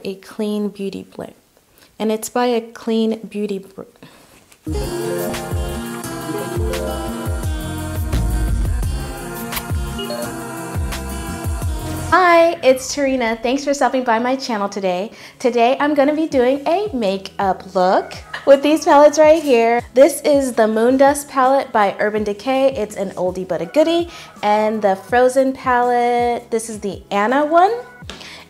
a clean beauty blend, and it's by a clean beauty. Hi, it's Terreana. Thanks for stopping by my channel today. Today I'm going to be doing a makeup look with these palettes right here. This is the Moondust palette by Urban Decay. It's an oldie but a goodie. And the Frozen palette, this is the Anna one.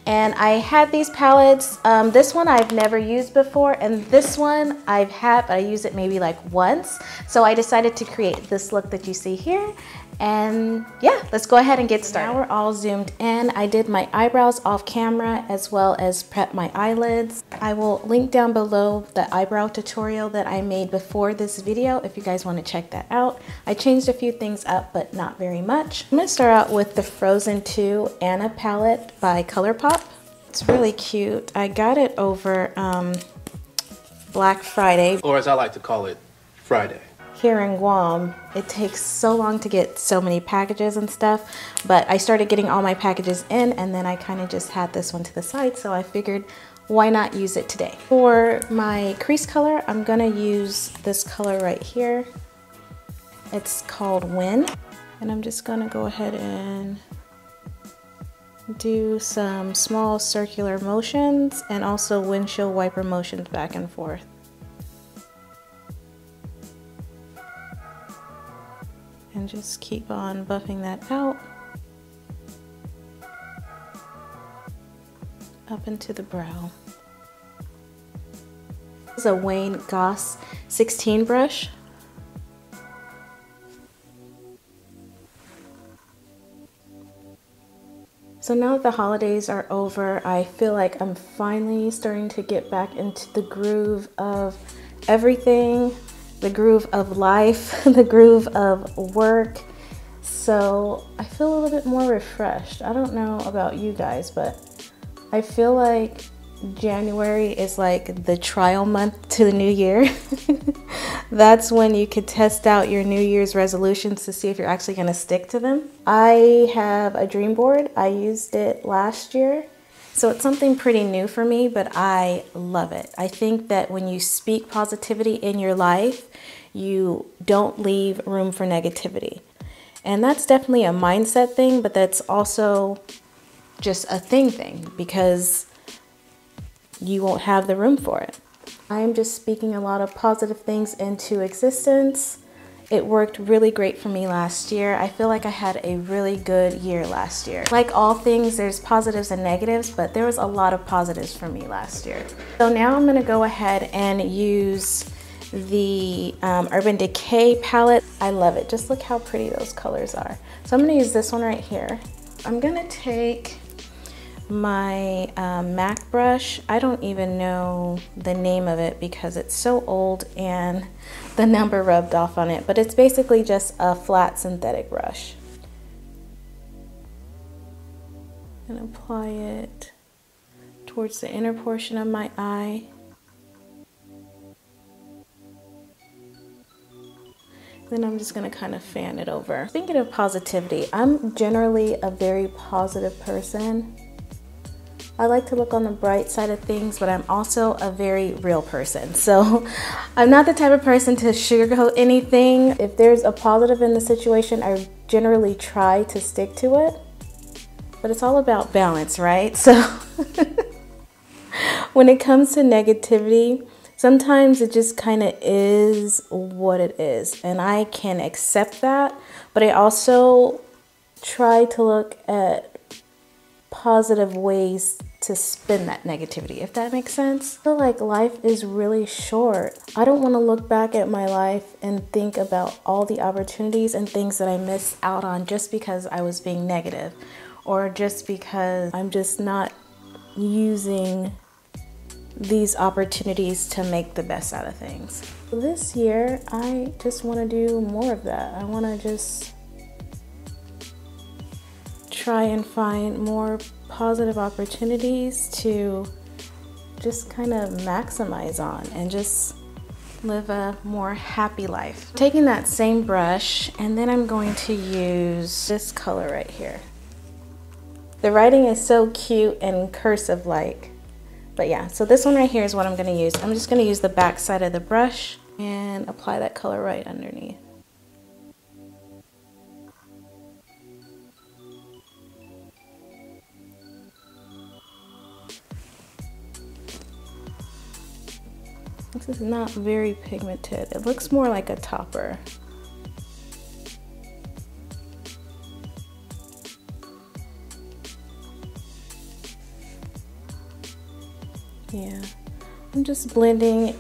And I had these palettes, this one I've never used before, and this one I've had, but I used it maybe like once. So I decided to create this look that you see here. And yeah, let's go ahead and get started. Now we're all zoomed in. I did my eyebrows off camera as well as prep my eyelids. I will link down below the eyebrow tutorial that I made before this video if you guys want to check that out. I changed a few things up, but not very much. I'm going to start out with the Frozen 2 Anna palette by ColourPop. It's really cute. I got it over Black Friday. Or as I like to call it, Friday. Here in Guam, it takes so long to get so many packages and stuff, but I started getting all my packages in, and then I kind of just had this one to the side, so I figured why not use it today. For my crease color, I'm gonna use this color right here. It's called Win, and I'm just gonna go ahead and do some small circular motions and also windshield wiper motions back and forth. And just keep on buffing that out up into the brow. This is a Wayne Goss 16 brush. So now that the holidays are over, I feel like I'm finally starting to get back into the groove of everything. The groove of life, the groove of work. So I feel a little bit more refreshed. I don't know about you guys, but I feel like January is like the trial month to the new year. That's when you could test out your New Year's resolutions to see if you're actually gonna stick to them. I have a dream board. I used it last year. So it's something pretty new for me, but I love it. I think that when you speak positivity in your life, you don't leave room for negativity. And that's definitely a mindset thing, but that's also just a thing because you won't have the room for it. I'm just speaking a lot of positive things into existence. It worked really great for me last year. I feel like I had a really good year last year. Like all things, there's positives and negatives, but there was a lot of positives for me last year. So now I'm gonna go ahead and use the Urban Decay palette. I love it. Just look how pretty those colors are. So I'm gonna use this one right here. I'm gonna take my MAC brush. I don't even know the name of it because it's so old and the number rubbed off on it, but it's basically just a flat synthetic brush. And apply it towards the inner portion of my eye. Then I'm just gonna kind of fan it over. Thinking of positivity, I'm generally a very positive person. I like to look on the bright side of things, but I'm also a very real person. So I'm not the type of person to sugarcoat anything. If there's a positive in the situation, I generally try to stick to it. But it's all about balance, right? So when it comes to negativity, sometimes it just kind of is what it is. And I can accept that, but I also try to look at positive ways to spin that negativity, if that makes sense. I feel like life is really short. I don't want to look back at my life and think about all the opportunities and things that I missed out on just because I was being negative, or just because I'm just not using these opportunities to make the best out of things. This year, I just want to do more of that. I want to just try and find more positive opportunities to just kind of maximize on and just live a more happy life. Taking that same brush, and then I'm going to use this color right here. The writing is so cute and cursive like. But yeah, so this one right here is what I'm gonna use. I'm just gonna use the back side of the brush and apply that color right underneath. This is not very pigmented. It looks more like a topper. Yeah, I'm just blending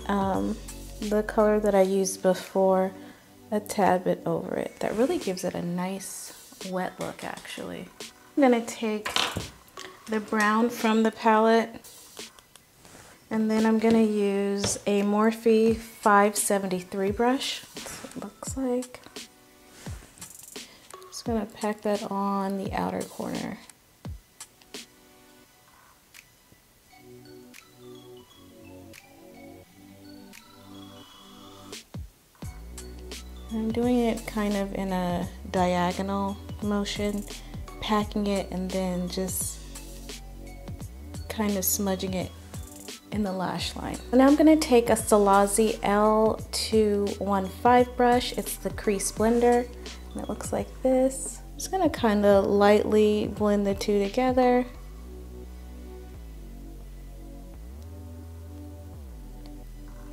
the color that I used before a tad bit over it. That really gives it a nice wet look actually. I'm gonna take the brown from the palette and then I'm gonna use a Morphe 573 brush. That's what it looks like. Just gonna pack that on the outer corner. I'm doing it kind of in a diagonal motion, packing it and then just kind of smudging it in the lash line. And now I'm going to take a Solazzi L215 brush. It's the crease blender and it looks like this. I'm just going to kind of lightly blend the two together.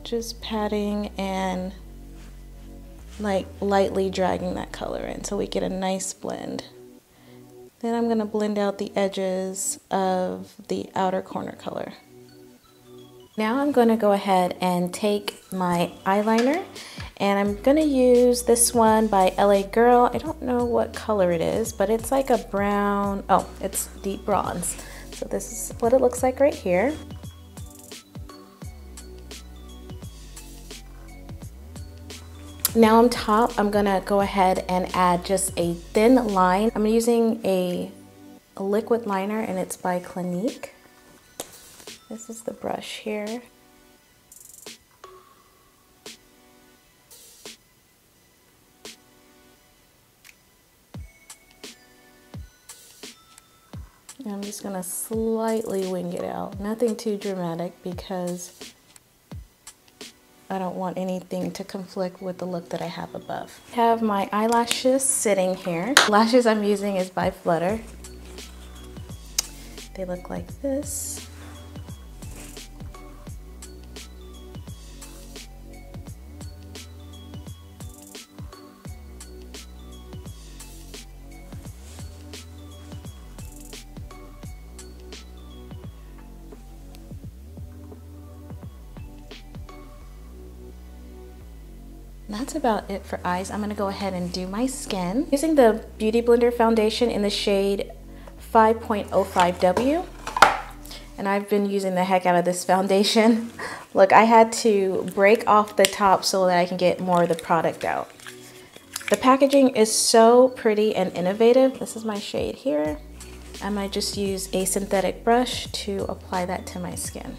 Just patting and like lightly dragging that color in so we get a nice blend. Then I'm going to blend out the edges of the outer corner color. Now I'm going to go ahead and take my eyeliner and I'm going to use this one by LA Girl. I don't know what color it is, but it's like a brown, oh, it's deep bronze. So this is what it looks like right here. Now on top, I'm gonna go ahead and add just a thin line. I'm using a liquid liner and it's by Clinique. This is the brush here. And I'm just gonna slightly wing it out. Nothing too dramatic because I don't want anything to conflict with the look that I have above. I have my eyelashes sitting here. The lashes I'm using is by Flutter. They look like this. That's about it for eyes. I'm gonna go ahead and do my skin. Using the Beauty Blender foundation in the shade 5.05W. And I've been using the heck out of this foundation. Look, I had to break off the top so that I can get more of the product out. The packaging is so pretty and innovative. This is my shade here. I might just use a synthetic brush to apply that to my skin.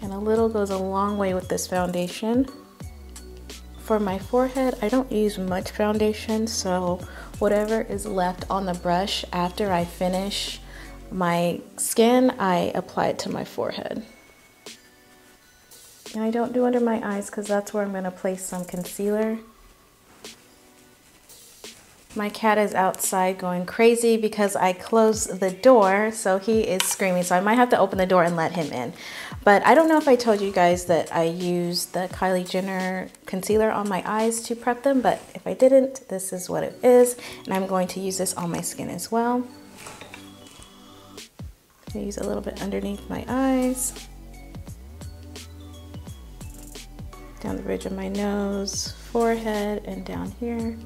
And a little goes a long way with this foundation. For my forehead, I don't use much foundation, so whatever is left on the brush after I finish my skin, I apply it to my forehead. And I don't do under my eyes because that's where I'm going to place some concealer. My cat is outside going crazy because I closed the door, so he is screaming. So I might have to open the door and let him in. But I don't know if I told you guys that I used the Kylie Jenner concealer on my eyes to prep them, but if I didn't, this is what it is. And I'm going to use this on my skin as well. I use a little bit underneath my eyes, down the bridge of my nose, forehead, and down here.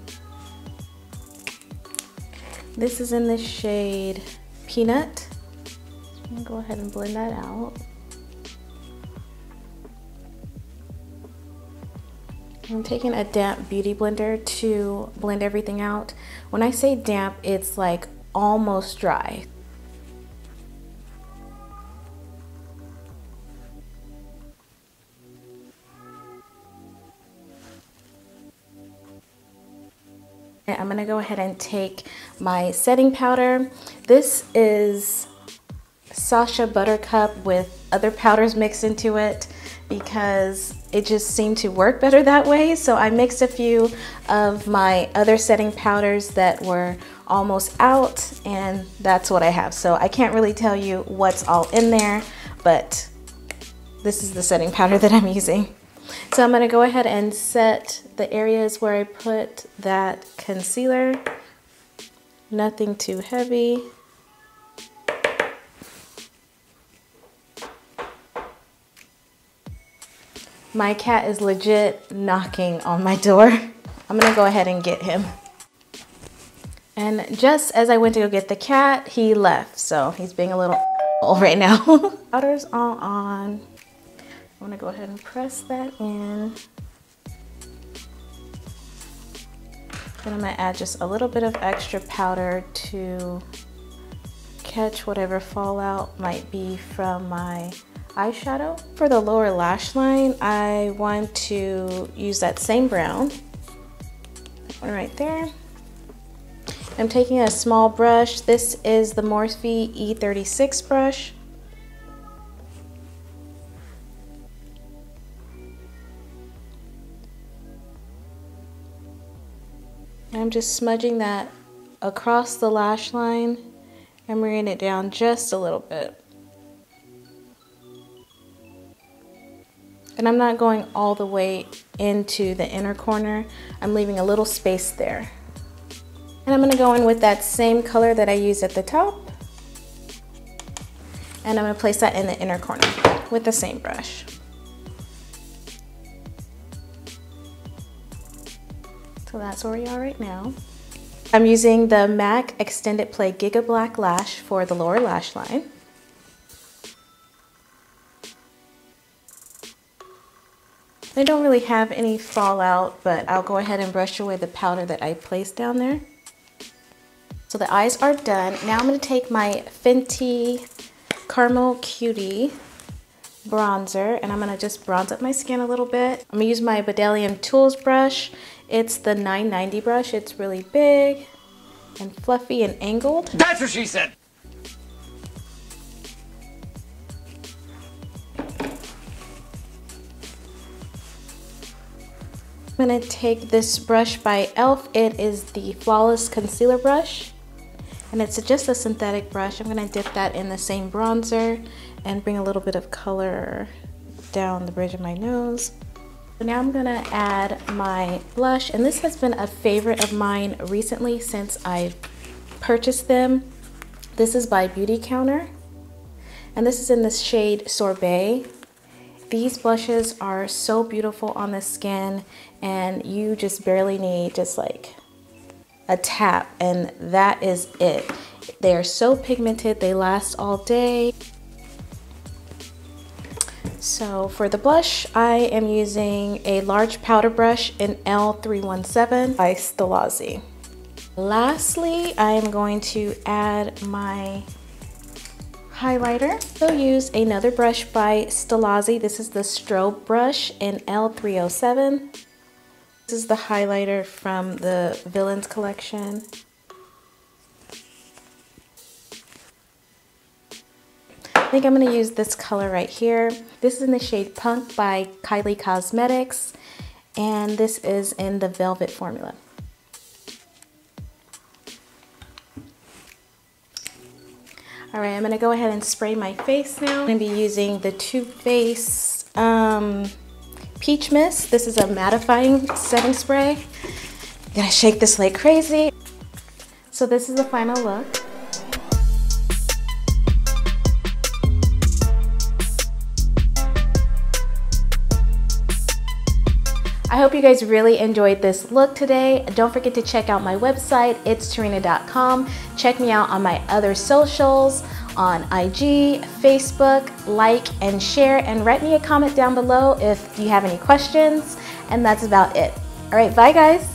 This is in the shade Peanut. I'm gonna go ahead and blend that out. I'm taking a damp beauty blender to blend everything out. When I say damp, it's like almost dry. I'm gonna go ahead and take my setting powder. This is Sasha Buttercup with other powders mixed into it because it just seemed to work better that way. So I mixed a few of my other setting powders that were almost out, and that's what I have. So I can't really tell you what's all in there, but this is the setting powder that I'm using. So I'm gonna go ahead and set the areas where I put that concealer. Nothing too heavy. My cat is legit knocking on my door. I'm gonna go ahead and get him. And just as I went to go get the cat, he left. So he's being a little right now. Powder's all on. I'm gonna go ahead and press that in. Then I'm gonna add just a little bit of extra powder to catch whatever fallout might be from my eyeshadow. For the lower lash line, I want to use that same brown. That one right there. I'm taking a small brush. This is the Morphe E36 brush. I'm just smudging that across the lash line and bringing it down just a little bit. And I'm not going all the way into the inner corner. I'm leaving a little space there. And I'm gonna go in with that same color that I used at the top. And I'm gonna place that in the inner corner with the same brush. So that's where we are right now. I'm using the MAC Extended Play Giga Black Lash for the lower lash line. I don't really have any fallout, but I'll go ahead and brush away the powder that I placed down there. So the eyes are done. Now I'm going to take my Fenty Caramel Cutie bronzer and I'm going to just bronze up my skin a little bit. I'm going to use my Bedelium Tools brush. It's the 990 brush. It's really big and fluffy and angled. That's what she said! I'm going to take this brush by e.l.f. It is the Flawless Concealer Brush. And it's just a synthetic brush. I'm going to dip that in the same bronzer and bring a little bit of color down the bridge of my nose. So now I'm going to add my blush. And this has been a favorite of mine recently since I've purchased them. This is by Beauty Counter. And this is in the shade Sorbet. These blushes are so beautiful on the skin and you just barely need just like a tap and that is it. They are so pigmented, they last all day. So for the blush, I am using a large powder brush in L317 by Stilazzi. Lastly, I am going to add my highlighter. So use another brush by Stilazzi. This is the Strobe brush in L307. This is the highlighter from the Villains collection. I think I'm going to use this color right here. This is in the shade Punk by Kylie Cosmetics, and this is in the Velvet formula. All right, I'm gonna go ahead and spray my face now. I'm gonna be using the Too Faced Peach Mist. This is a mattifying setting spray. I'm gonna shake this like crazy. So this is the final look. I hope you guys really enjoyed this look today. Don't forget to check out my website, it's Terreana.com. Check me out on my other socials, on IG, Facebook, like and share, and write me a comment down below if you have any questions. And that's about it. All right, bye guys.